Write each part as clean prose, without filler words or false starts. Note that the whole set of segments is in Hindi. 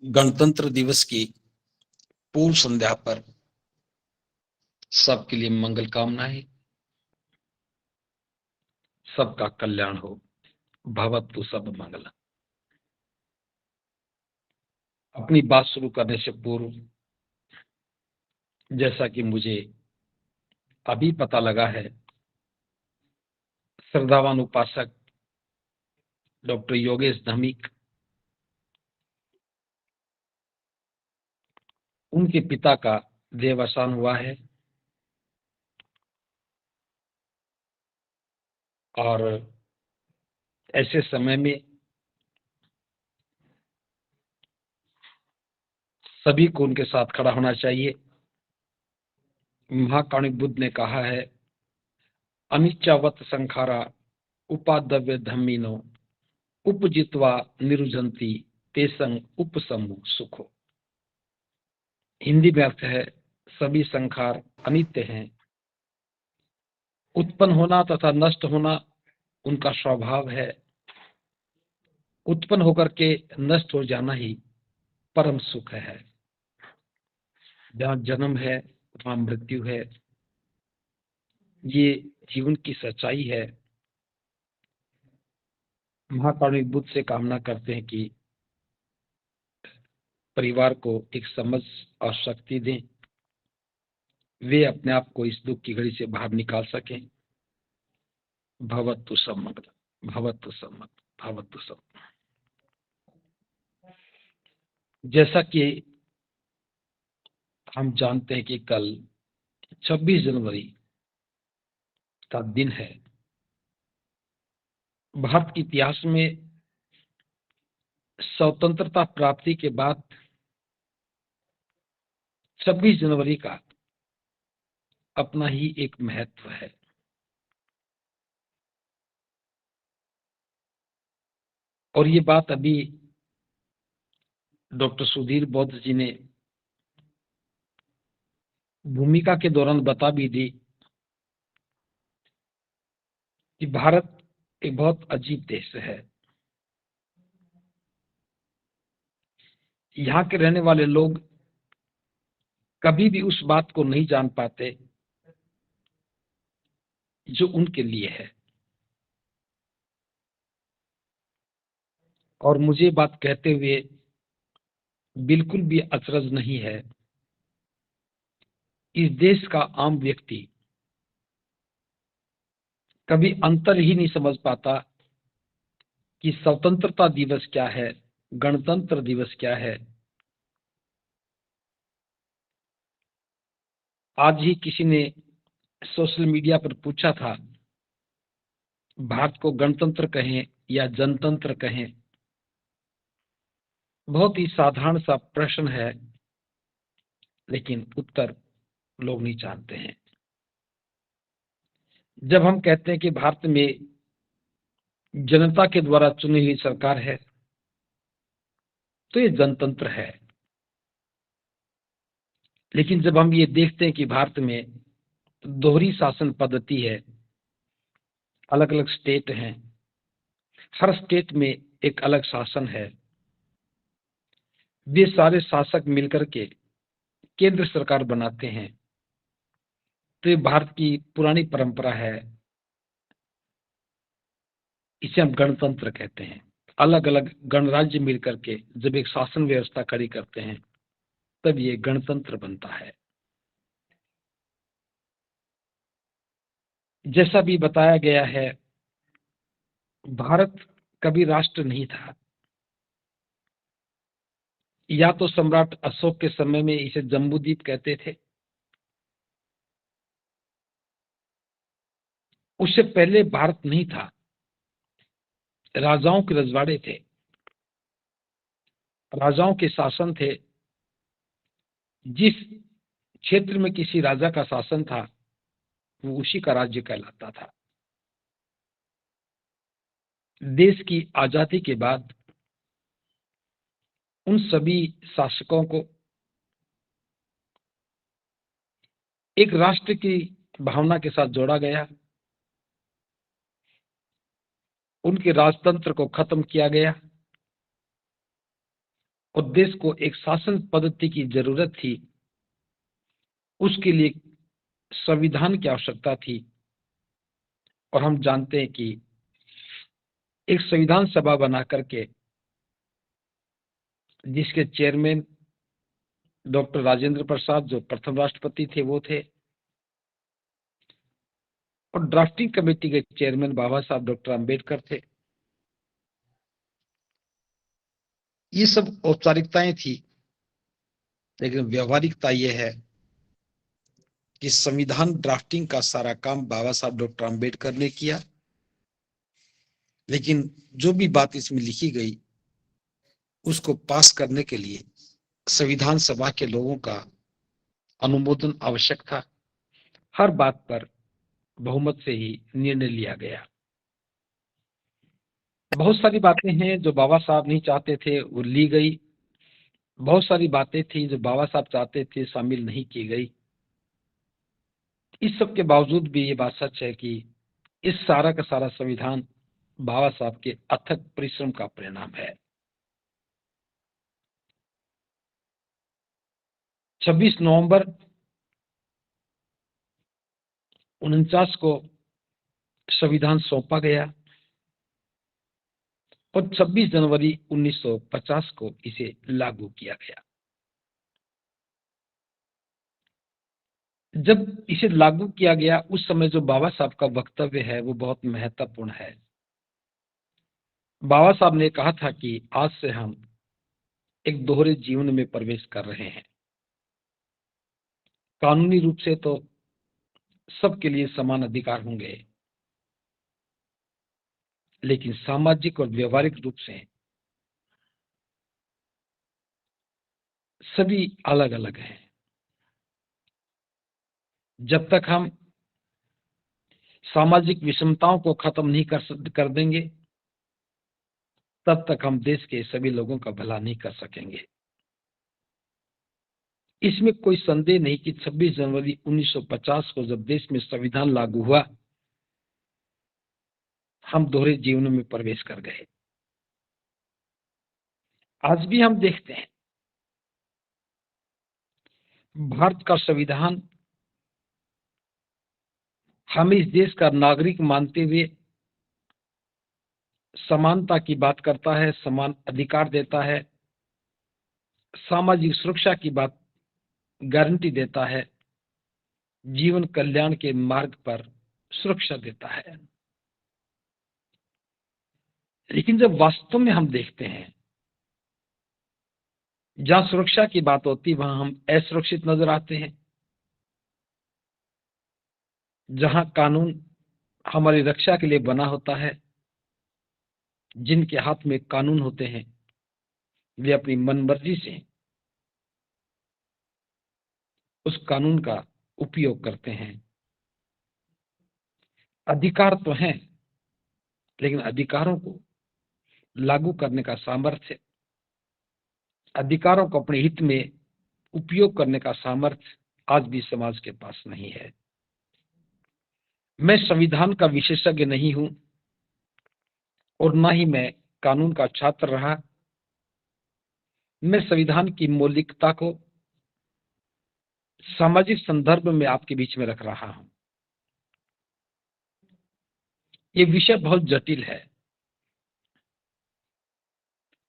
गणतंत्र दिवस की पूर्व संध्या पर सबके लिए मंगल कामनाएं। सबका कल्याण हो। भवतु सब मंगल। अपनी बात शुरू करने से पूर्व, जैसा कि मुझे अभी पता लगा है, श्रद्धावान उपासक डॉक्टर योगेश धामीक, उनके पिता का देहावसान हुआ है और ऐसे समय में सभी को उनके साथ खड़ा होना चाहिए। महाकारुणिक बुद्ध ने कहा है, अनिच्चावत संखारा उपादव्य धम्मिनो उपजित्वा निरुझंती तेसंग उपसमु सुखो। हिंदी में अर्थ है, सभी संखार अनित्य हैं, उत्पन्न होना तथा नष्ट होना उनका स्वभाव है, उत्पन्न होकर के नष्ट हो जाना ही परम सुख है। जहाँ जन्म है वहां मृत्यु है, ये जीवन की सच्चाई है। महाकारुणिक बुद्ध से कामना करते हैं कि परिवार को एक समझ और शक्ति दें, वे अपने आप को इस दुख की घड़ी से बाहर निकाल सकें। भवतु सब मंगल, भवतु सब मंगल, भवतु सब। जैसा कि हम जानते हैं कि कल 26 जनवरी का दिन है। भारत के इतिहास में स्वतंत्रता प्राप्ति के बाद 26 जनवरी का अपना ही एक महत्व है। और ये बात अभी डॉक्टर सुधीर बौद्ध जी ने भूमिका के दौरान बता भी दी कि भारत एक बहुत अजीब देश है। यहाँ के रहने वाले लोग कभी भी उस बात को नहीं जान पाते जो उनके लिए है। और मुझे बात कहते हुए बिल्कुल भी अचरज नहीं है, इस देश का आम व्यक्ति कभी अंतर ही नहीं समझ पाता कि स्वतंत्रता दिवस क्या है, गणतंत्र दिवस क्या है। आज ही किसी ने सोशल मीडिया पर पूछा था, भारत को गणतंत्र कहें या जनतंत्र कहें। बहुत ही साधारण सा प्रश्न है, लेकिन उत्तर लोग नहीं जानते हैं। जब हम कहते हैं कि भारत में जनता के द्वारा चुनी हुई सरकार है, तो ये जनतंत्र है। लेकिन जब हम ये देखते हैं कि भारत में दोहरी शासन पद्धति है, अलग अलग स्टेट हैं, हर स्टेट में एक अलग शासन है, वे सारे शासक मिलकर के केंद्र सरकार बनाते हैं, तो ये भारत की पुरानी परंपरा है। इसे हम गणतंत्र कहते हैं। अलग अलग गणराज्य मिलकर के जब एक शासन व्यवस्था खड़ी करते हैं, तब ये गणतंत्र बनता है। जैसा भी बताया गया है, भारत कभी राष्ट्र नहीं था। या तो सम्राट अशोक के समय में इसे जम्बूद्वीप कहते थे, उससे पहले भारत नहीं था, राजाओं के रजवाड़े थे, राजाओं के शासन थे। जिस क्षेत्र में किसी राजा का शासन था, वो उसी का राज्य कहलाता था। देश की आजादी के बाद उन सभी शासकों को एक राष्ट्र की भावना के साथ जोड़ा गया, उनके राजतंत्र को खत्म किया गया और देश को एक शासन पद्धति की जरूरत थी, उसके लिए संविधान की आवश्यकता थी। और हम जानते हैं कि एक संविधान सभा बना करके जिसके चेयरमैन डॉक्टर राजेंद्र प्रसाद, जो प्रथम राष्ट्रपति थे, वो थे, और ड्राफ्टिंग कमेटी के चेयरमैन बाबा साहब डॉक्टर अंबेडकर थे। ये सब औपचारिकताएं थी, लेकिन व्यवहारिकता यह है कि संविधान ड्राफ्टिंग का सारा काम बाबा साहब डॉक्टर अंबेडकर ने किया। लेकिन जो भी बात इसमें लिखी गई उसको पास करने के लिए संविधान सभा के लोगों का अनुमोदन आवश्यक था। हर बात पर बहुमत से ही निर्णय लिया गया। बहुत सारी बातें हैं जो बाबा साहब नहीं चाहते थे, वो ली गई। बहुत सारी बातें थी जो बाबा साहब चाहते थे, शामिल नहीं की गई। इस सब के बावजूद भी ये बात सच है कि इस सारा का सारा संविधान बाबा साहब के अथक परिश्रम का परिणाम है। 26 नवंबर 49 को संविधान सौंपा गया और 26 जनवरी 1950 को इसे लागू किया गया। जब इसे लागू किया गया उस समय जो बाबा साहब का वक्तव्य है वो बहुत महत्वपूर्ण है। बाबा साहब ने कहा था कि आज से हम एक दोहरे जीवन में प्रवेश कर रहे हैं। कानूनी रूप से तो सबके लिए समान अधिकार होंगे, लेकिन सामाजिक और व्यवहारिक रूप से सभी अलग अलग हैं। जब तक हम सामाजिक विषमताओं को खत्म नहीं कर देंगे, तब तक हम देश के सभी लोगों का भला नहीं कर सकेंगे। इसमें कोई संदेह नहीं कि 26 जनवरी 1950 को जब देश में संविधान लागू हुआ, हम दोहरे जीवन में प्रवेश कर गए। आज भी हम देखते हैं भारत का संविधान हमें इस देश का नागरिक मानते हुए समानता की बात करता है, समान अधिकार देता है, सामाजिक सुरक्षा की बात गारंटी देता है, जीवन कल्याण के मार्ग पर सुरक्षा देता है। लेकिन जब वास्तव में हम देखते हैं, जहां सुरक्षा की बात होती है वहां हम असुरक्षित नजर आते हैं। जहां कानून हमारी रक्षा के लिए बना होता है, जिनके हाथ में कानून होते हैं वे अपनी मनमर्जी से उस कानून का उपयोग करते हैं। अधिकार तो हैं, लेकिन अधिकारों को लागू करने का सामर्थ्य, अधिकारों को अपने हित में उपयोग करने का सामर्थ्य आज भी समाज के पास नहीं है। मैं संविधान का विशेषज्ञ नहीं हूं और ना ही मैं कानून का छात्र रहा। मैं संविधान की मौलिकता को सामाजिक संदर्भ में आपके बीच में रख रहा हूं। ये विषय बहुत जटिल है।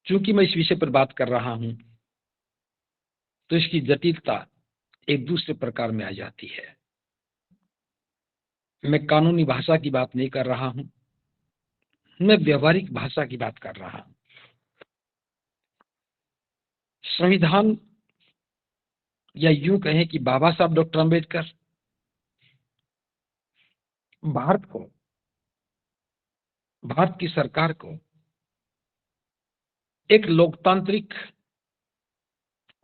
चूंकि मैं इस विषय पर बात कर रहा हूं तो इसकी जटिलता एक दूसरे प्रकार में आ जाती है। मैं कानूनी भाषा की बात नहीं कर रहा हूं, मैं व्यवहारिक भाषा की बात कर रहा हूं। संविधान, या यूं कहें कि बाबा साहब डॉक्टर अंबेडकर भारत को, भारत की सरकार को एक लोकतांत्रिक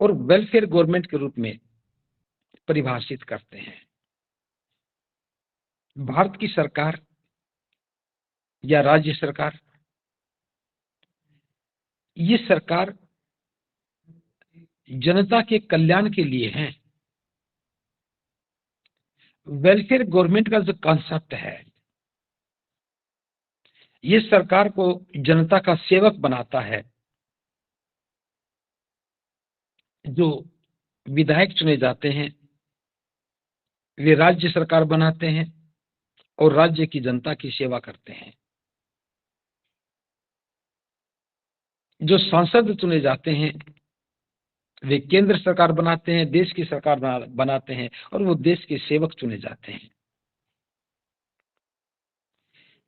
और वेलफेयर गवर्नमेंट के रूप में परिभाषित करते हैं। भारत की सरकार या राज्य सरकार, ये सरकार जनता के कल्याण के लिए है। वेलफेयर गवर्नमेंट का जो कॉन्सेप्ट है, ये सरकार को जनता का सेवक बनाता है। जो विधायक चुने जाते हैं वे राज्य सरकार बनाते हैं और राज्य की जनता की सेवा करते हैं। जो सांसद चुने जाते हैं वे केंद्र सरकार बनाते हैं, देश की सरकार बनाते हैं और वो देश के सेवक चुने जाते हैं।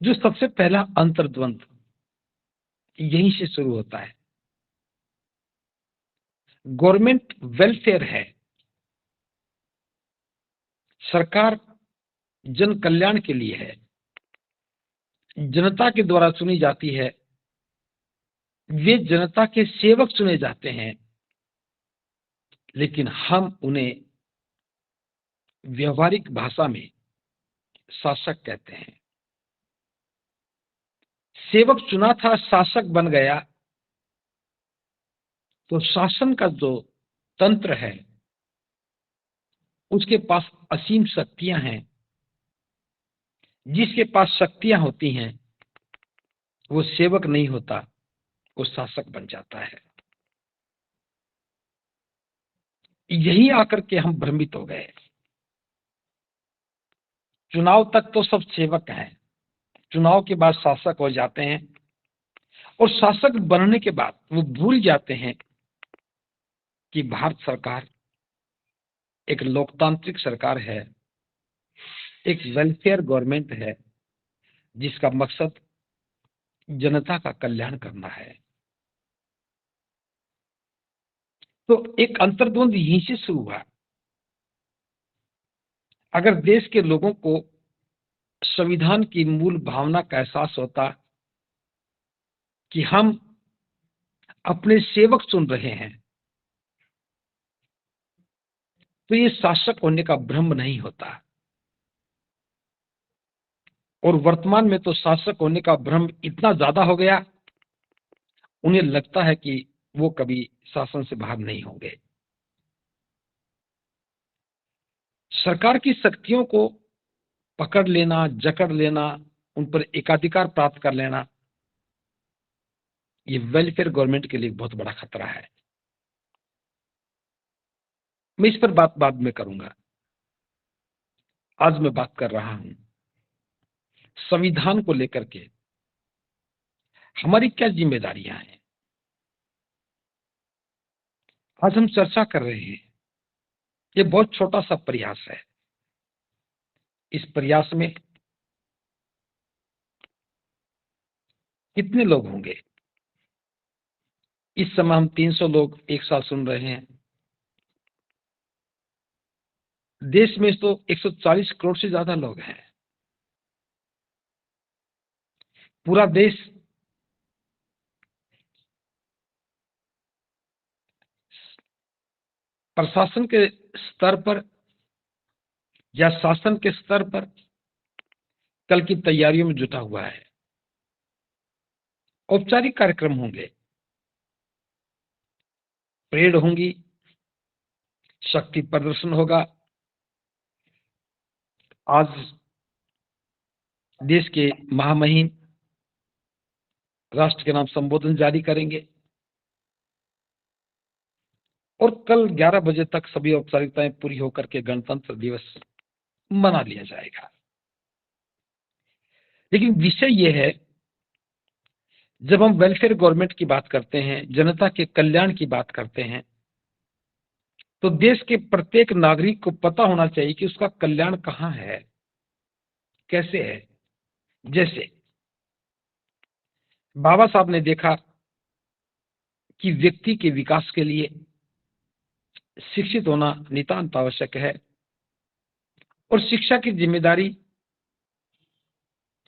जो सबसे पहला अंतर्द्वंद यहीं से शुरू होता है। गवर्नमेंट वेलफेयर है, सरकार जन कल्याण के लिए है, जनता के द्वारा चुनी जाती है, वे जनता के सेवक चुने जाते हैं, लेकिन हम उन्हें व्यवहारिक भाषा में शासक कहते हैं। सेवक चुना था, शासक बन गया, तो शासन का जो तंत्र है उसके पास असीम शक्तियां हैं। जिसके पास शक्तियां होती हैं वो सेवक नहीं होता, वो शासक बन जाता है। यही आकर के हम भ्रमित हो गए। चुनाव तक तो सब सेवक हैं, चुनाव के बाद शासक हो जाते हैं और शासक बनने के बाद वो भूल जाते हैं कि भारत सरकार एक लोकतांत्रिक सरकार है, एक वेलफेयर गवर्नमेंट है जिसका मकसद जनता का कल्याण करना है। तो एक अंतर्द्वंद यहीं से शुरू हुआ। अगर देश के लोगों को संविधान की मूल भावना का एहसास होता कि हम अपने सेवक चुन रहे हैं, तो ये शासक होने का भ्रम नहीं होता। और वर्तमान में तो शासक होने का भ्रम इतना ज्यादा हो गया, उन्हें लगता है कि वो कभी शासन से बाहर नहीं होंगे। सरकार की शक्तियों को पकड़ लेना, जकड़ लेना, उन पर एकाधिकार प्राप्त कर लेना, ये वेलफेयर गवर्नमेंट के लिए बहुत बड़ा खतरा है। मैं इस पर बात बाद में करूंगा। आज मैं बात कर रहा हूं संविधान को लेकर के हमारी क्या जिम्मेदारियां हैं। आज हम चर्चा कर रहे हैं, ये बहुत छोटा सा प्रयास है। इस प्रयास में कितने लोग होंगे? इस समय हम 300 लोग एक साथ सुन रहे हैं। देश में तो 140 करोड़ से ज्यादा लोग हैं। पूरा देश प्रशासन के स्तर पर या शासन के स्तर पर कल की तैयारियों में जुटा हुआ है। औपचारिक कार्यक्रम होंगे, परेड होंगी, शक्ति प्रदर्शन होगा। आज देश के महामहिम राष्ट्र के नाम संबोधन जारी करेंगे और कल 11 बजे तक सभी औपचारिकताएं पूरी होकर के गणतंत्र दिवस मना लिया जाएगा। लेकिन विषय यह है, जब हम वेलफेयर गवर्नमेंट की बात करते हैं, जनता के कल्याण की बात करते हैं, तो देश के प्रत्येक नागरिक को पता होना चाहिए कि उसका कल्याण कहां है, कैसे है। जैसे बाबा साहब ने देखा कि व्यक्ति के विकास के लिए शिक्षित होना नितांत आवश्यक है और शिक्षा की जिम्मेदारी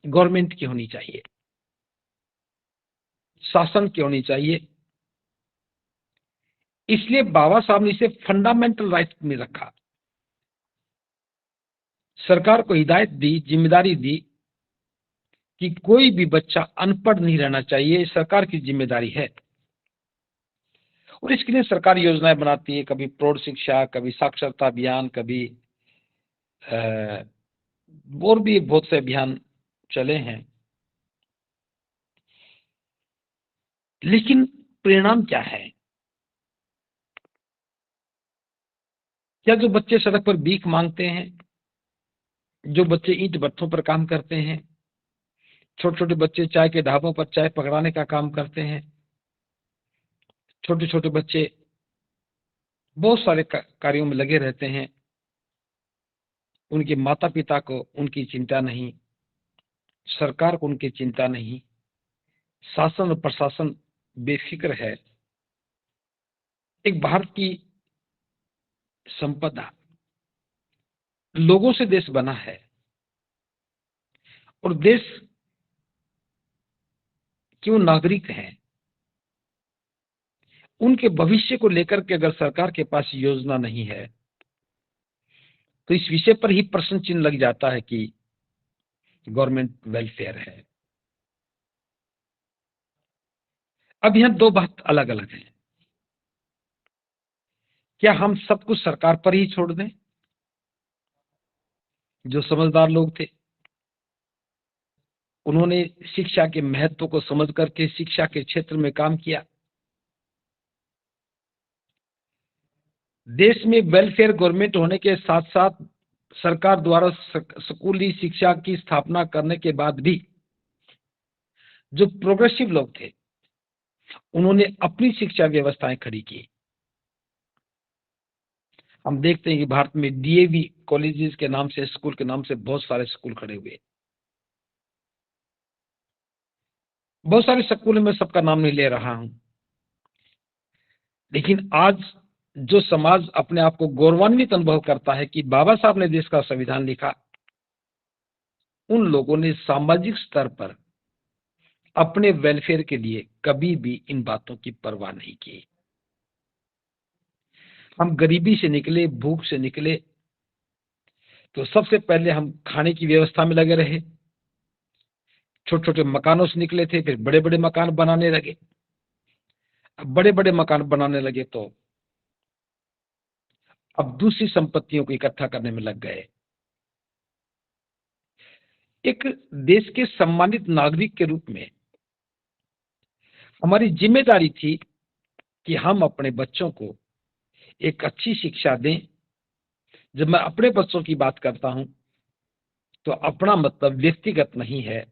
गवर्नमेंट की होनी चाहिए, शासन की होनी चाहिए। इसलिए बाबा साहब ने इसे फंडामेंटल राइट में रखा। सरकार को हिदायत दी, जिम्मेदारी दी कि कोई भी बच्चा अनपढ़ नहीं रहना चाहिए, सरकार की जिम्मेदारी है। और इसके लिए सरकार योजनाएं बनाती है, कभी प्रौढ़ शिक्षा, कभी साक्षरता अभियान, कभी और भी बहुत से अभियान चले हैं। लेकिन परिणाम क्या है? क्या जो बच्चे सड़क पर भीख मांगते हैं, जो बच्चे ईंट भट्ठों पर काम करते हैं, छोटे छोटे बच्चे चाय के ढाबों पर चाय पकड़ाने का काम करते हैं, छोटे छोटे बच्चे बहुत सारे कार्यों में लगे रहते हैं, उनके माता पिता को उनकी चिंता नहीं, सरकार को उनकी चिंता नहीं, शासन और प्रशासन बेफिक्र है। एक भारत की संपदा, लोगों से देश बना है और देश क्यों नागरिक हैं, उनके भविष्य को लेकर के अगर सरकार के पास योजना नहीं है तो इस विषय पर ही प्रश्न चिन्ह लग जाता है कि गवर्नमेंट वेलफेयर है। अब यहां दो बात अलग अलग है। क्या हम सब कुछ सरकार पर ही छोड़ दें? जो समझदार लोग थे उन्होंने शिक्षा के महत्व को समझ करके शिक्षा के क्षेत्र में काम किया। देश में वेलफेयर गवर्नमेंट होने के साथ साथ सरकार द्वारा स्कूली शिक्षा की स्थापना करने के बाद भी जो प्रोग्रेसिव लोग थे उन्होंने अपनी शिक्षा व्यवस्थाएं खड़ी की। हम देखते हैं कि भारत में डीएवी कॉलेजेस के नाम से, स्कूल के नाम से बहुत सारे स्कूल खड़े हुए। बहुत सारे स्कूल में सबका नाम नहीं ले रहा हूं, लेकिन आज जो समाज अपने आप को गौरवान्वित अनुभव करता है कि बाबा साहब ने देश का संविधान लिखा, उन लोगों ने सामाजिक स्तर पर अपने वेलफेयर के लिए कभी भी इन बातों की परवाह नहीं की। हम गरीबी से निकले, भूख से निकले, तो सबसे पहले हम खाने की व्यवस्था में लगे रहे। छोटे छोटे मकानों से निकले थे, फिर बड़े बड़े मकान बनाने लगे। अब बड़े बड़े मकान बनाने लगे तो अब दूसरी संपत्तियों को इकट्ठा करने में लग गए। एक देश के सम्मानित नागरिक के रूप में हमारी जिम्मेदारी थी कि हम अपने बच्चों को एक अच्छी शिक्षा दें। जब मैं अपने बच्चों की बात करता हूं तो अपना मतलब व्यक्तिगत नहीं है,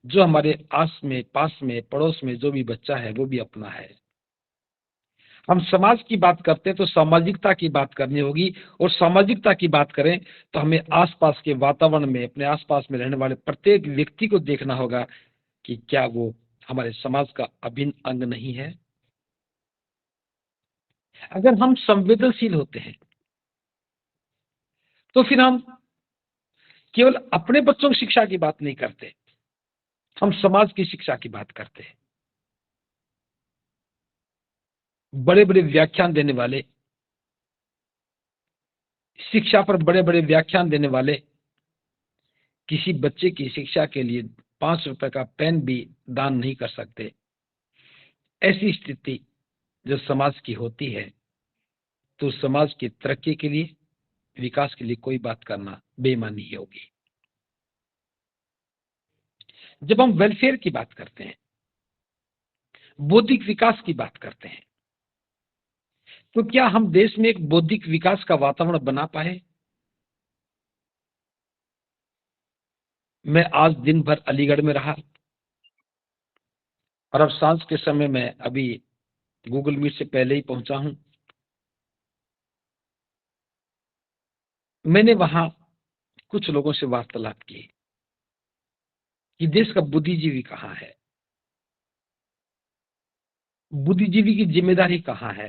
जो हमारे आस में, पास में, पड़ोस में जो भी बच्चा है वो भी अपना है। हम समाज की बात करते हैं तो सामाजिकता की बात करनी होगी, और सामाजिकता की बात करें तो हमें आसपास के वातावरण में, अपने आसपास में रहने वाले प्रत्येक व्यक्ति को देखना होगा कि क्या वो हमारे समाज का अभिन्न अंग नहीं है। अगर हम संवेदनशील होते हैं तो फिर हम केवल अपने बच्चों की शिक्षा की बात नहीं करते, हम समाज की शिक्षा की बात करते हैं। बड़े बड़े व्याख्यान देने वाले, शिक्षा पर बड़े बड़े व्याख्यान देने वाले किसी बच्चे की शिक्षा के लिए 5 रुपए का पेन भी दान नहीं कर सकते। ऐसी स्थिति जो समाज की होती है तो समाज की तरक्की के लिए, विकास के लिए कोई बात करना बेईमानी ही होगी। जब हम वेलफेयर की बात करते हैं, बौद्धिक विकास की बात करते हैं, तो क्या हम देश में एक बौद्धिक विकास का वातावरण बना पाए? मैं आज दिन भर अलीगढ़ में रहा और अब सांझ के समय में अभी गूगल मीट से पहले ही पहुंचा हूं। मैंने वहां कुछ लोगों से वार्तालाप की कि देश का बुद्धिजीवी कहां है, बुद्धिजीवी की जिम्मेदारी कहां है,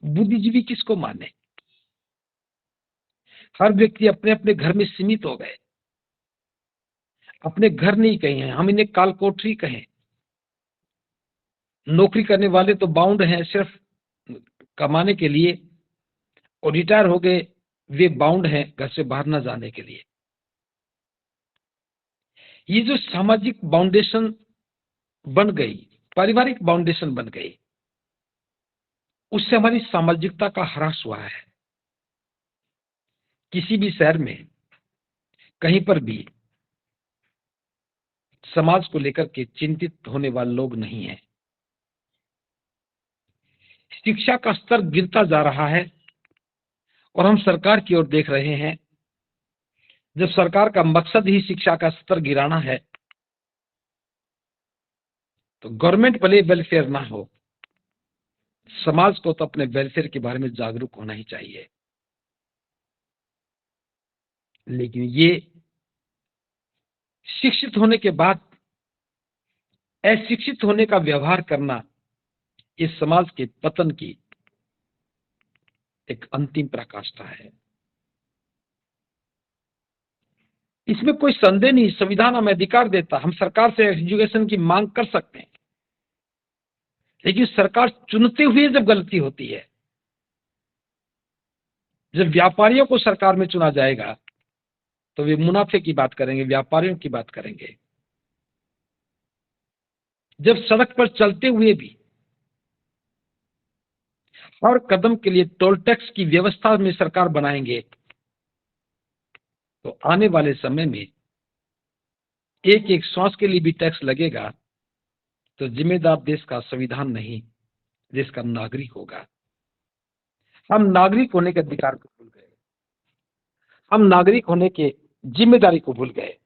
बुद्धिजीवी किसको माने। हर व्यक्ति अपने अपने घर में सीमित हो गए, अपने घर नहीं कहे, हम इन्हें काल कोठरी कहें। नौकरी करने वाले तो बाउंड हैं सिर्फ कमाने के लिए, और रिटायर हो गए वे बाउंड हैं घर से बाहर न जाने के लिए। ये जो सामाजिक बाउंडेशन बन गई, पारिवारिक बाउंडेशन बन गई, उससे हमारी सामाजिकता का ह्रास हुआ है। किसी भी शहर में कहीं पर भी समाज को लेकर के चिंतित होने वाले लोग नहीं है। शिक्षा का स्तर गिरता जा रहा है और हम सरकार की ओर देख रहे हैं। जब सरकार का मकसद ही शिक्षा का स्तर गिराना है, तो गवर्नमेंट भले वेलफेयर ना हो, समाज को तो अपने वेलफेयर के बारे में जागरूक होना ही चाहिए। लेकिन ये शिक्षित होने के बाद अशिक्षित होने का व्यवहार करना इस समाज के पतन की एक अंतिम पराकाष्ठा है। इसमें कोई संदेह नहीं, संविधान हमें अधिकार देता, हम सरकार से एजुकेशन की मांग कर सकते हैं। लेकिन सरकार चुनते हुए जब गलती होती है, जब व्यापारियों को सरकार में चुना जाएगा, तो वे मुनाफे की बात करेंगे, व्यापारियों की बात करेंगे। जब सड़क पर चलते हुए भी हर कदम के लिए टोल टैक्स की व्यवस्था में सरकार बनाएंगे, तो आने वाले समय में एक एक श्वास के लिए भी टैक्स लगेगा, तो जिम्मेदार देश का संविधान नहीं, देश का नागरिक होगा। हम नागरिक होने के अधिकार को भूल गए, हम नागरिक होने के जिम्मेदारी को भूल गए।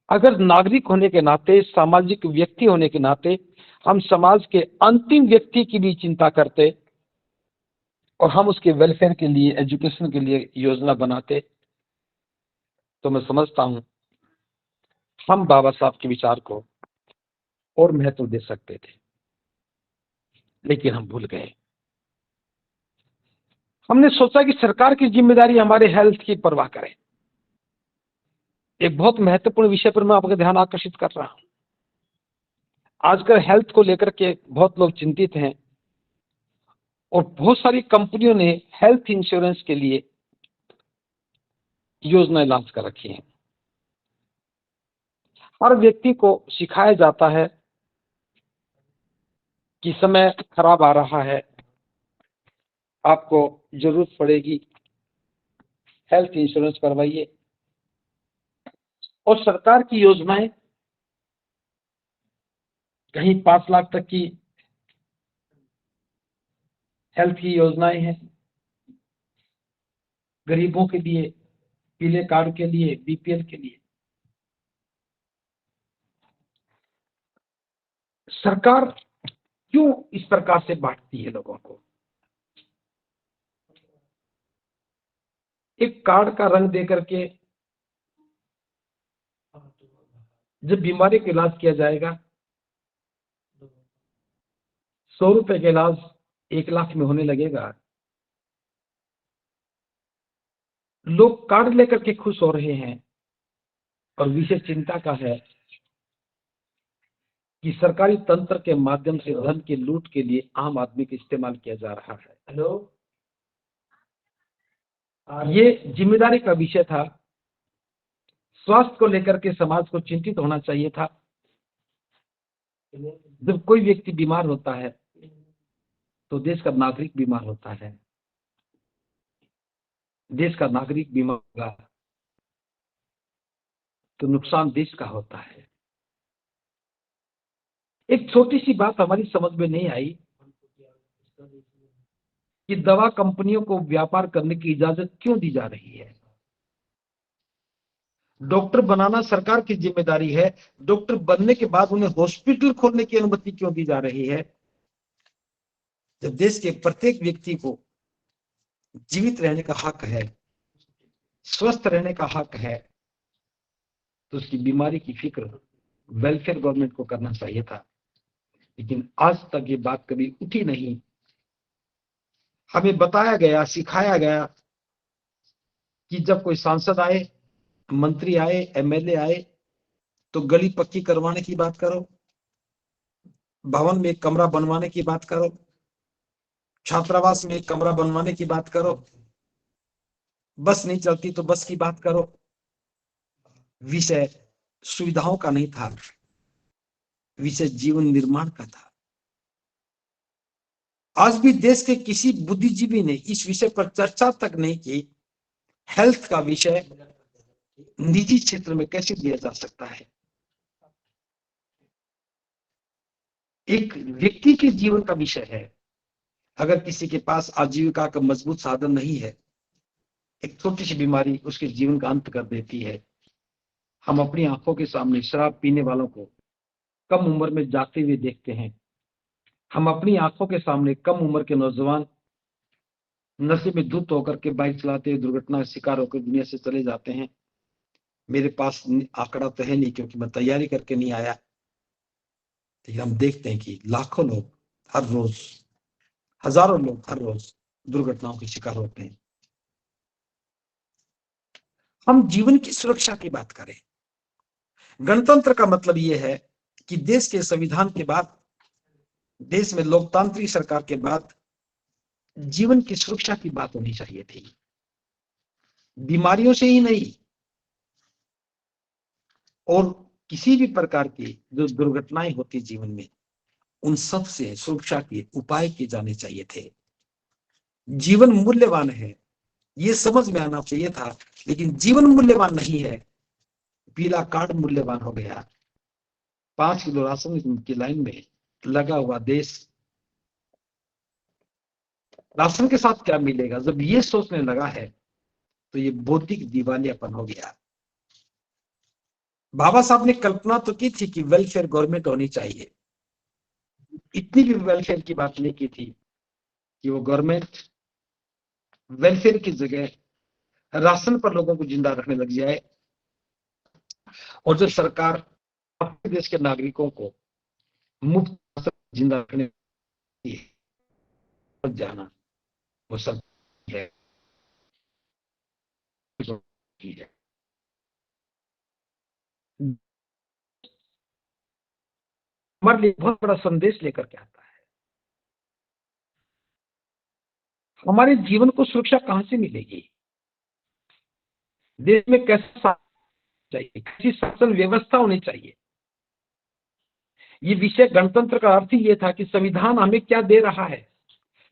अगर नागरिक होने के नाते, सामाजिक व्यक्ति होने के नाते हम समाज के अंतिम व्यक्ति की भी चिंता करते और हम उसके वेलफेयर के लिए, एजुकेशन के लिए योजना बनाते, तो मैं समझता हूं हम बाबा साहब के विचार को और महत्व दे सकते थे। लेकिन हम भूल गए। हमने सोचा कि सरकार की जिम्मेदारी हमारे हेल्थ की परवाह करे। एक बहुत महत्वपूर्ण विषय पर मैं आपका ध्यान आकर्षित कर रहा हूं। आजकल हेल्थ को लेकर के बहुत लोग चिंतित हैं और बहुत सारी कंपनियों ने हेल्थ इंश्योरेंस के लिए योजनाएं लॉन्च कर रखी हैं। हर व्यक्ति को सिखाया जाता है कि समय खराब आ रहा है, आपको जरूरत पड़ेगी, हेल्थ इंश्योरेंस करवाइए। और सरकार की योजनाएं कहीं 5 लाख तक की हेल्थ की योजनाएं हैं, गरीबों के लिए, पीले कार्ड के लिए, बीपीएल के लिए। सरकार क्यों इस प्रकार से बांटती है लोगों को? एक कार्ड का रंग देकर के जब बीमारी का इलाज किया जाएगा, 100 रुपए का इलाज 1 लाख में होने लगेगा। लोग कार्ड लेकर के खुश हो रहे हैं और विषय चिंता का है कि सरकारी तंत्र के माध्यम से धन की लूट के लिए आम आदमी का इस्तेमाल किया जा रहा है। ये जिम्मेदारी का विषय था। स्वास्थ्य को लेकर के समाज को चिंतित होना चाहिए था। जब कोई व्यक्ति बीमार होता है तो देश का नागरिक बीमार होता है, देश का नागरिक बीमार होगा तो नुकसान देश का होता है। एक छोटी सी बात हमारी समझ में नहीं आई कि दवा कंपनियों को व्यापार करने की इजाजत क्यों दी जा रही है। डॉक्टर बनाना सरकार की जिम्मेदारी है, डॉक्टर बनने के बाद उन्हें हॉस्पिटल खोलने की अनुमति क्यों दी जा रही है? जब देश के प्रत्येक व्यक्ति को जीवित रहने का हक है, स्वस्थ रहने का हक है, तो उसकी बीमारी की फिक्र वेलफेयर गवर्नमेंट को करना चाहिए था। लेकिन आज तक ये बात कभी उठी नहीं। हमें बताया गया, सिखाया गया कि जब कोई सांसद आए, मंत्री आए, एमएलए आए, तो गली पक्की करवाने की बात करो, भवन में एक कमरा बनवाने की बात करो, छात्रावास में एक कमरा बनवाने की बात करो, बस नहीं चलती तो बस की बात करो। विषय सुविधाओं का नहीं था, विषय जीवन निर्माण का था। आज भी देश के किसी बुद्धिजीवी ने इस विषय पर चर्चा तक नहीं की। हेल्थ का विषय निजी क्षेत्र में कैसे दिया जा सकता है? एक व्यक्ति के जीवन का विषय है, अगर किसी के पास आजीविका का मजबूत साधन नहीं है, एक छोटी सी बीमारी उसके जीवन का अंत कर देती है। हम अपनी आंखों के सामने शराब पीने वालों को कम उम्र में जाते हुए देखते हैं। हम अपनी आंखों के सामने कम उम्र के नौजवान नशे में धुत होकर के बाइक चलाते हुए दुर्घटना का शिकार होकर दुनिया से चले जाते हैं। मेरे पास आंकड़ा तो है नहीं, क्योंकि मैं तैयारी करके नहीं आया, लेकिन हम देखते हैं कि लाखों लोग हर रोज, हजारों लोग हर रोज दुर्घटनाओं के शिकार होते हैं। हम जीवन की सुरक्षा की बात करें, गणतंत्र का मतलब यह है कि देश के संविधान के बाद, देश में लोकतांत्रिक सरकार के बाद जीवन की सुरक्षा की बात होनी चाहिए थी। बीमारियों से ही नहीं, और किसी भी प्रकार की जो दुर्घटनाएं होती जीवन में, उन सब से सुरक्षा के उपाय किए जाने चाहिए थे। जीवन मूल्यवान है, ये समझ में आना चाहिए था, लेकिन जीवन मूल्यवान नहीं है, पीला कार्ड मूल्यवान हो गया। 5 किलो राशन की लाइन में लगा हुआ देश, राशन के साथ क्या मिलेगा, जब ये सोचने लगा है तो ये बौद्धिक दिवालियापन हो गया। बाबा साहब ने कल्पना तो की थी कि वेलफेयर गवर्नमेंट होनी चाहिए, इतनी भी वेलफेयर की बात नहीं की थी कि वो गवर्नमेंट वेलफेयर की जगह राशन पर लोगों को जिंदा रखने लग जाए, और जब सरकार अपने देश के नागरिकों को मुफ्त राशन जिंदा रखने जाना, वो सब है। हमारे लिए बहुत बड़ा संदेश लेकर के आता है। हमारे जीवन को सुरक्षा कहां से मिलेगी? देश में कैसा चाहिए, कैसी शासन व्यवस्था होनी चाहिए? ये विषय गणतंत्र का अर्थ ही ये था कि संविधान हमें क्या दे रहा है,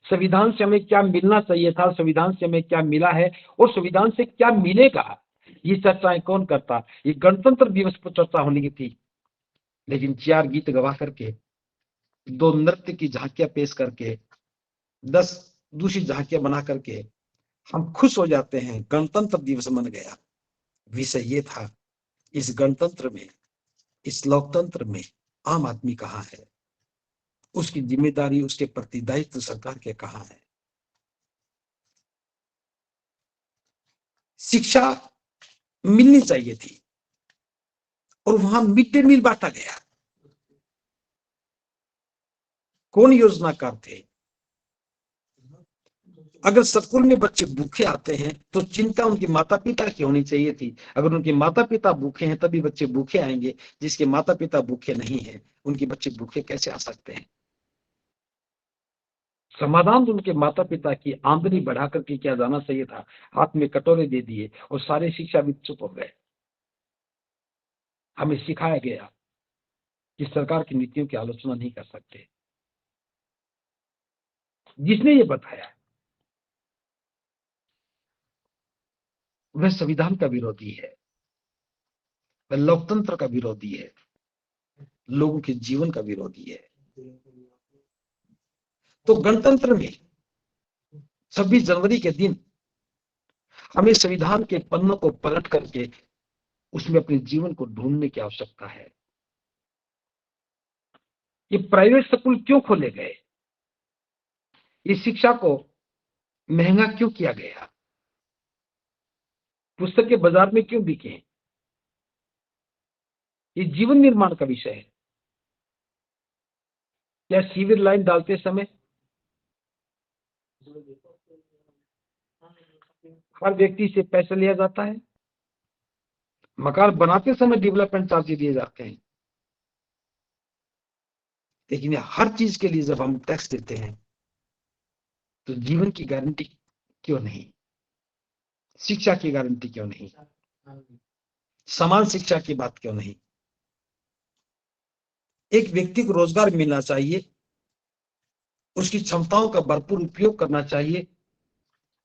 संविधान से हमें क्या मिलना चाहिए था, संविधान से हमें क्या मिला है, और संविधान से क्या मिलेगा। ये चर्चाएं कौन करता? ये गणतंत्र दिवस पर चर्चा होनी की थी, लेकिन 4 गीत गवा करके, 2 नृत्य की झांकियां पेश करके, 10 दूसरी झांकियां बना करके हम खुश हो जाते हैं, गणतंत्र दिवस मन गया। विषय ये था, इस गणतंत्र में, इस लोकतंत्र में आम आदमी कहाँ है, उसकी जिम्मेदारी, उसके प्रति दायित्व सरकार के कहाँ है। शिक्षा मिलनी चाहिए थी, और वहां मिड डे मील बांटा गया। कौन योजनाकार थे? अगर स्कूल में बच्चे भूखे आते हैं तो चिंता उनके माता पिता की होनी चाहिए थी। अगर उनके माता पिता भूखे हैं तभी बच्चे भूखे आएंगे, जिसके माता पिता भूखे नहीं है, उनके बच्चे भूखे कैसे आ सकते हैं? समाधान तो उनके माता पिता की आमदनी बढ़ा करके किया जाना चाहिए था। हाथ में कटोरे दे दिए और सारे शिक्षाविद चुप हो गए। हमें सिखाया गया कि सरकार की नीतियों की आलोचना नहीं कर सकते। जिसने ये बताया वह संविधान का विरोधी है, वह लोकतंत्र का विरोधी है, लोगों के जीवन का विरोधी है। तो गणतंत्र में 26 जनवरी के दिन हमें संविधान के पन्नों को पलट करके उसमें अपने जीवन को ढूंढने की आवश्यकता है। ये प्राइवेट स्कूल क्यों खोले गए? इस शिक्षा को महंगा क्यों किया गया? पुस्तक के बाजार में क्यों बिके? ये जीवन निर्माण का विषय है। क्या सीवर लाइन डालते समय हर व्यक्ति से पैसे लिया जाता है? मकान बनाते समय डेवलपमेंट चार्ज दिए जाते हैं। लेकिन हर चीज के लिए जब हम टैक्स देते हैं तो जीवन की गारंटी क्यों नहीं? शिक्षा की गारंटी क्यों नहीं? समान शिक्षा की बात क्यों नहीं? एक व्यक्ति को रोजगार मिलना चाहिए, उसकी क्षमताओं का भरपूर उपयोग करना चाहिए।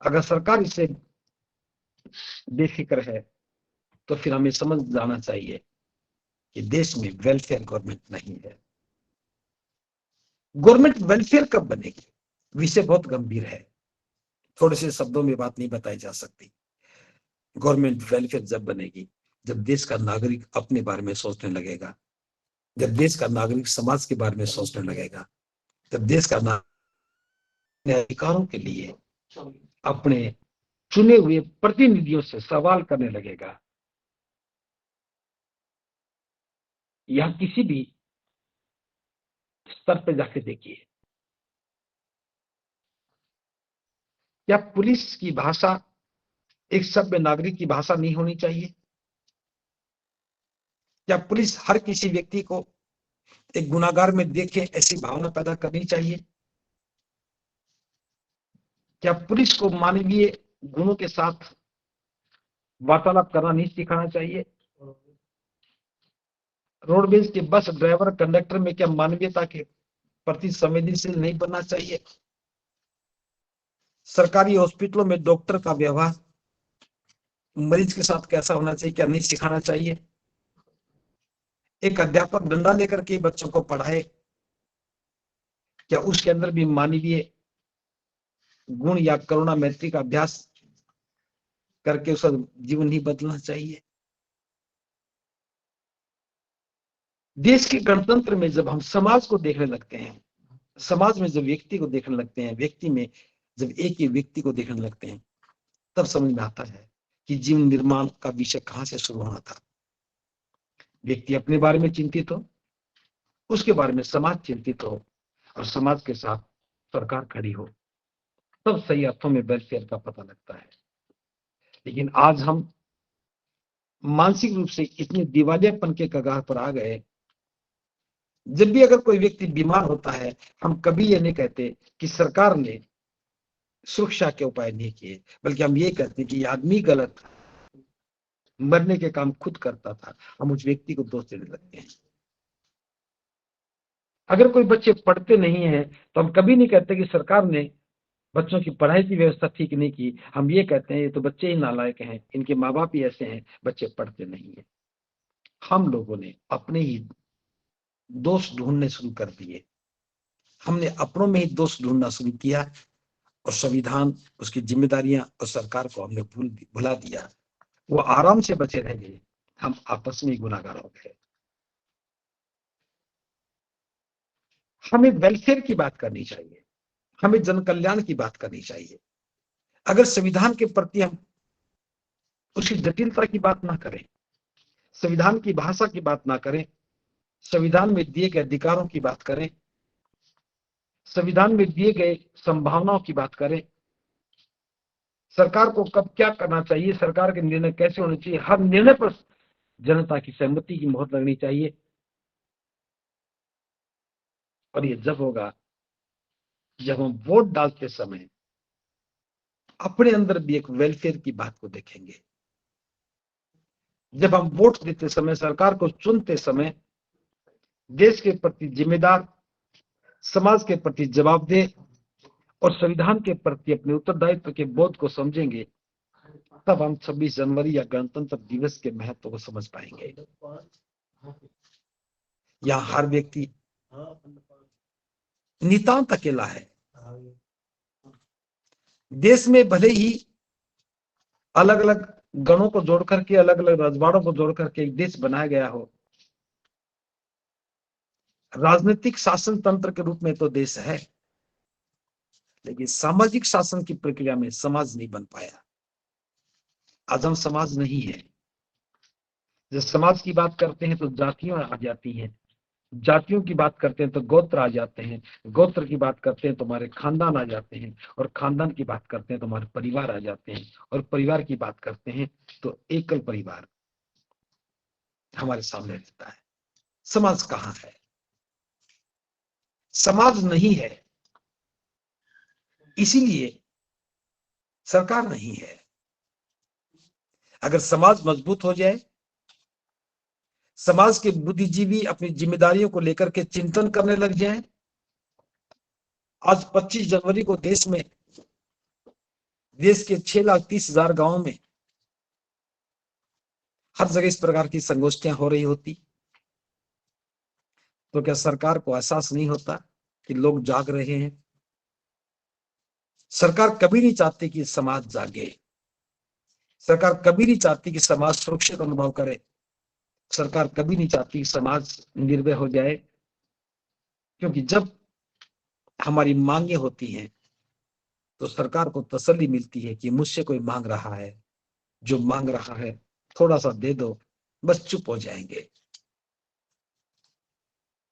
अगर सरकार इसे बेफिक्र है तो फिर हमें समझ जाना चाहिए कि देश में वेलफेयर गवर्नमेंट नहीं है। गवर्नमेंट वेलफेयर कब बनेगी? विषय बहुत गंभीर है, थोड़े से शब्दों में बात नहीं बताई जा सकती। गवर्नमेंट वेलफेयर जब बनेगी जब देश का नागरिक अपने बारे में सोचने लगेगा, जब देश का नागरिक समाज के बारे में सोचने लगेगा, जब देश का नागरिक अधिकारों के लिए अपने चुने हुए प्रतिनिधियों से सवाल करने लगेगा। यह किसी भी स्तर पे जाके देखिए, क्या पुलिस की भाषा एक सभ्य नागरिक की भाषा नहीं होनी चाहिए? क्या पुलिस हर किसी व्यक्ति को एक गुनाहगार में देखे ऐसी भावना पैदा करनी चाहिए? क्या पुलिस को मानवीय गुणों के साथ वार्तालाप करना नहीं सिखाना चाहिए? रोडवेज के बस ड्राइवर कंडक्टर में क्या मानवीयता के प्रति संवेदनशील नहीं बनना चाहिए? सरकारी हॉस्पिटलों में डॉक्टर का व्यवहार मरीज के साथ कैसा होना चाहिए, क्या नहीं सिखाना चाहिए? एक अध्यापक डंडा लेकर के बच्चों को पढ़ाए, क्या उसके अंदर भी मानवीय गुण या करुणा मैत्री का अभ्यास करके उसका जीवन ही बदलना चाहिए? देश के गणतंत्र में जब हम समाज को देखने लगते हैं, समाज में जब व्यक्ति को देखने लगते हैं, व्यक्ति में जब एक ही व्यक्ति को देखने लगते हैं, तब समझ में आता है कि जीवन निर्माण का विषय कहां से शुरू होना था। व्यक्ति अपने बारे में चिंतित हो, उसके बारे में समाज चिंतित हो और समाज के साथ सरकार खड़ी हो, तब सही अर्थों में वेलफेयर का पता लगता है। लेकिन आज हम मानसिक रूप से इतने दिवालियापन के कगार पर आ गए, जब भी अगर कोई व्यक्ति बीमार होता है, हम कभी ये नहीं कहते कि सरकार ने सुरक्षा के उपाय नहीं किए, बल्कि हम ये कहते हैं कि आदमी गलत था, मरने के काम खुद करता था, हम उस व्यक्ति को दोष देने लगते हैं। अगर कोई बच्चे पढ़ते नहीं है तो हम कभी नहीं कहते कि सरकार ने बच्चों की पढ़ाई की व्यवस्था ठीक नहीं की, हम ये कहते हैं ये तो बच्चे ही नालायक हैं, इनके माँ बाप ही ऐसे हैं, बच्चे पढ़ते नहीं है। हम लोगों ने अपने ही दोष ढूंढने शुरू कर दिए, हमने अपनों में ही दोष ढूंढना शुरू किया और संविधान, उसकी जिम्मेदारियां और सरकार को हमने भुला दिया। वो आराम से बचे रह गए, हम आपस में ही गुनाहगार हो गए। हमें वेलफेयर की बात करनी चाहिए, हमें जन कल्याण की बात करनी चाहिए। अगर संविधान के प्रति हम उसकी जटिलता की बात ना करें, संविधान की भाषा की बात ना करें, संविधान में दिए गए अधिकारों की बात करें, संविधान में दिए गए संभावनाओं की बात करें, सरकार को कब क्या करना चाहिए, सरकार के निर्णय कैसे होने चाहिए, हर निर्णय पर जनता की सहमति की मोहर लगनी चाहिए। और ये जब होगा जब हम वोट डालते समय अपने अंदर भी एक वेलफेयर की बात को देखेंगे। जब हम वोट देते समय, सरकार को चुनते समय देश के प्रति जिम्मेदार, समाज के प्रति जवाबदेह और संविधान के प्रति अपने उत्तरदायित्व के बोध को समझेंगे, तब हम 26 जनवरी या गणतंत्र दिवस के महत्व को समझ पाएंगे। यहाँ हर व्यक्ति नितांत अकेला है। देश में भले ही अलग अलग गणों को जोड़ करके, अलग अलग रजवाड़ों को जोड़ करके एक देश बनाया गया हो, राजनीतिक शासन तंत्र के रूप में तो देश है, लेकिन सामाजिक शासन की प्रक्रिया में समाज नहीं बन पाया। आज हम समाज नहीं है। जब समाज की बात करते हैं तो जातियां आ जाती हैं, जातियों की बात करते हैं तो गोत्र आ जाते हैं, गोत्र की बात करते हैं तो हमारे खानदान आ जाते हैं, और खानदान की बात करते हैं तो हमारे परिवार आ जाते हैं, और परिवार की बात करते हैं तो एकल परिवार हमारे सामने रहता है। समाज कहाँ है? समाज नहीं है, इसीलिए सरकार नहीं है। अगर समाज मजबूत हो जाए, समाज के बुद्धिजीवी अपनी जिम्मेदारियों को लेकर के चिंतन करने लग जाएं, आज 25 जनवरी को देश के 6,30,000 गांवों में हर जगह इस प्रकार की संगोष्ठियां हो रही होती, तो क्या सरकार को एहसास नहीं होता कि लोग जाग रहे हैं? सरकार कभी नहीं चाहती कि समाज जागे, सरकार कभी नहीं चाहती कि समाज सुरक्षित अनुभव करे, सरकार कभी नहीं चाहती कि समाज निर्भय हो जाए, क्योंकि जब हमारी मांगे होती हैं तो सरकार को तसल्ली मिलती है कि मुझसे कोई मांग रहा है, जो मांग रहा है थोड़ा सा दे दो, बस चुप हो जाएंगे।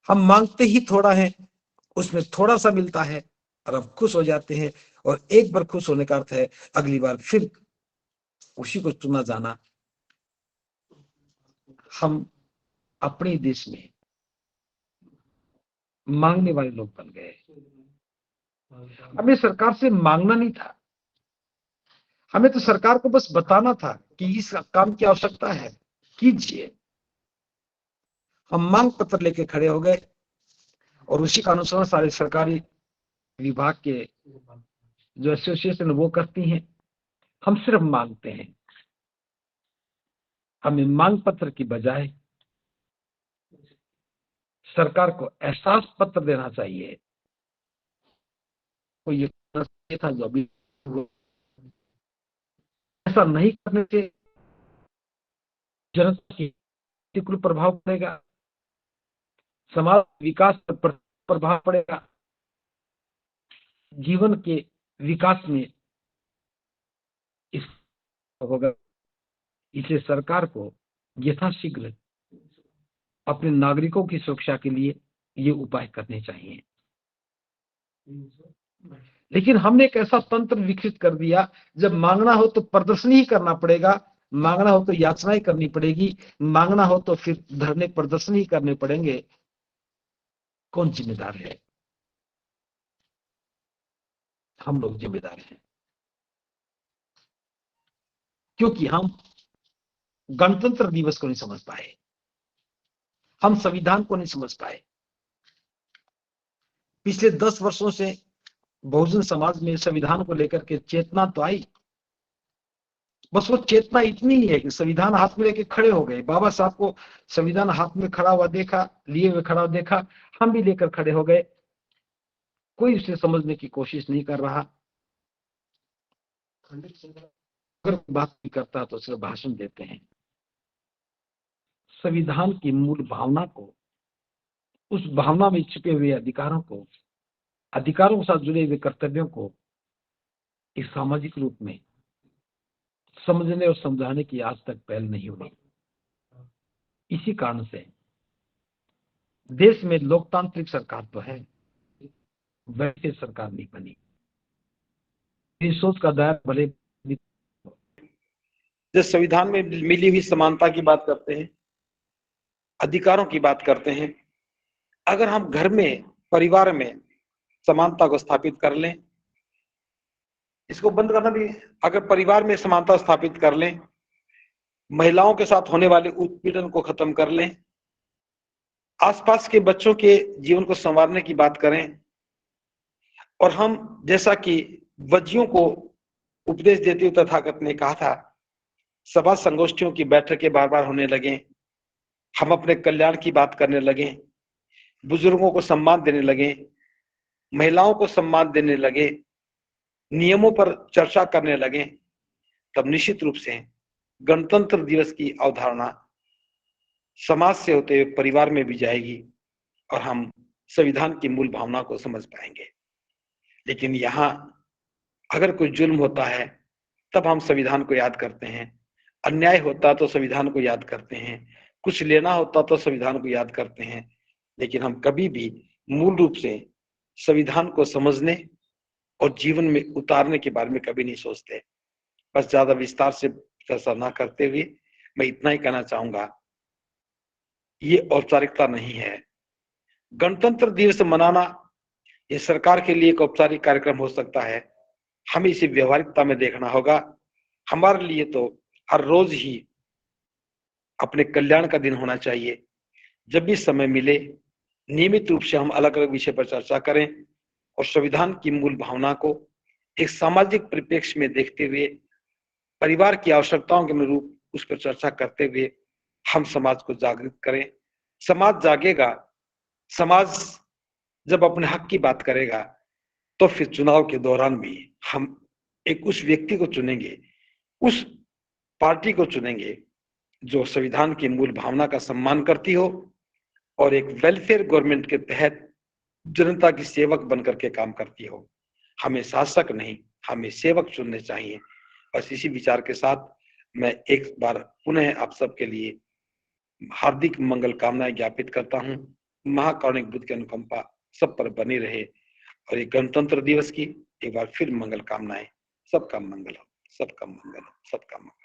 हम मांगते ही थोड़ा है, उसमें थोड़ा सा मिलता है और हम खुश हो जाते हैं, और एक बार खुश होने का अर्थ है अगली बार फिर उसी को चुना जाना। हम अपने देश में मांगने वाले लोग बन गए। हमें सरकार से मांगना नहीं था, हमें तो सरकार को बस बताना था कि इस काम की आवश्यकता है, कीजिए। हम मांग पत्र लेके खड़े हो गए और उसी का अनुसरण सारे सरकारी विभाग के जो एसोसिएशन वो करती हैं। हम सिर्फ मांगते हैं। हमें मांग पत्र की बजाय सरकार को एहसास पत्र देना चाहिए। तो ये था जो अभी ऐसा नहीं करने से जनता की प्रतिकूल प्रभाव पड़ेगा, समाज विकास पर प्रभाव पड़ेगा, जीवन के विकास में इस होगा। इसलिए सरकार को यथाशीघ्र अपने नागरिकों की सुरक्षा के लिए ये उपाय करने चाहिए। लेकिन हमने एक ऐसा तंत्र विकसित कर दिया, जब मांगना हो तो प्रदर्शन ही करना पड़ेगा, मांगना हो तो याचनाएं करनी पड़ेगी, मांगना हो तो फिर धरने प्रदर्शन ही करने पड़ेंगे। कौन जिम्मेदार है? हम लोग जिम्मेदार हैं, क्योंकि हम गणतंत्र दिवस को नहीं समझ पाए, हम संविधान को नहीं समझ पाए। पिछले 10 वर्षों से बहुजन समाज में संविधान को लेकर के चेतना तो आई, बस वो चेतना इतनी ही है कि संविधान हाथ में लेके खड़े हो गए। बाबा साहब को संविधान हाथ में खड़ा हुआ देखा, लिए हुए खड़ा हुआ देखा, हम भी लेकर खड़े हो गए। कोई उसे समझने की कोशिश नहीं कर रहा। अगर बात नहीं करता तो सिर्फ भाषण देते हैं। संविधान की मूल भावना को, उस भावना में छिपे हुए अधिकारों को, अधिकारों के साथ जुड़े हुए कर्तव्यों को एक सामाजिक रूप में समझने और समझाने की आज तक पहल नहीं हुई। इसी कारण से देश में लोकतांत्रिक सरकार तो है, वैसे सरकार नहीं बनी। इस सोच का दायरा भले जब संविधान में मिली हुई समानता की बात करते हैं, अधिकारों की बात करते हैं, अगर हम घर में, परिवार में समानता को स्थापित कर लें, इसको बंद करना भी, अगर परिवार में समानता स्थापित कर लें, महिलाओं के साथ होने वाले उत्पीड़न को खत्म कर लें, आसपास के बच्चों के जीवन को संवारने की बात करें, और हम जैसा कि वज्जियों को उपदेश देते हुए तथागत ने कहा था, सभा संगोष्ठियों की बैठकें बार बार होने लगे, हम अपने कल्याण की बात करने लगे, बुजुर्गों को सम्मान देने लगे, महिलाओं को सम्मान देने लगे, नियमों पर चर्चा करने लगे, तब निश्चित रूप से गणतंत्र दिवस की अवधारणा समाज से होते हुए परिवार में भी जाएगी और हम संविधान की मूल भावना को समझ पाएंगे। लेकिन यहाँ अगर कोई जुल्म होता है तब हम संविधान को याद करते हैं, अन्याय होता तो संविधान को याद करते हैं, कुछ लेना होता तो संविधान को याद करते हैं, लेकिन हम कभी भी मूल रूप से संविधान को समझने और जीवन में उतारने के बारे में कभी नहीं सोचते। बस ज्यादा विस्तार से चर्चा न करते हुए मैं इतना ही कहना चाहूंगा, ये औपचारिकता नहीं है। गणतंत्र दिवस मनाना ये सरकार के लिए एक औपचारिक कार्यक्रम हो सकता है, हमें इसे व्यवहारिकता में देखना होगा। हमारे लिए तो हर रोज ही अपने कल्याण का दिन होना चाहिए। जब भी समय मिले नियमित रूप से हम अलग अलग विषय पर चर्चा करें और संविधान की मूल भावना को एक सामाजिक परिप्रेक्ष्य में देखते हुए परिवार की आवश्यकताओं के अनुरूप उस पर चर्चा करते हुए हम समाज को जागृत करें। समाज जागेगा, समाज जब अपने हक की बात करेगा तो फिर चुनाव के दौरान भी हम एक उस व्यक्ति को चुनेंगे, उस पार्टी को चुनेंगे जो संविधान की मूल भावना का सम्मान करती हो और एक वेलफेयर गवर्नमेंट के तहत जनता की सेवक बनकर के काम करती हो। हमें शासक नहीं, हमें सेवक चुनने चाहिए। बस इसी विचार के साथ मैं एक बार पुनः आप सबके लिए हार्दिक मंगल कामनाएं ज्ञापित करता हूं। महाकारुणिक बुद्ध की अनुकंपा सब पर बनी रहे और ये गणतंत्र दिवस की एक बार फिर मंगल कामनाएं। सबका मंगल हो, सबका मंगल हो, सबका मंगल।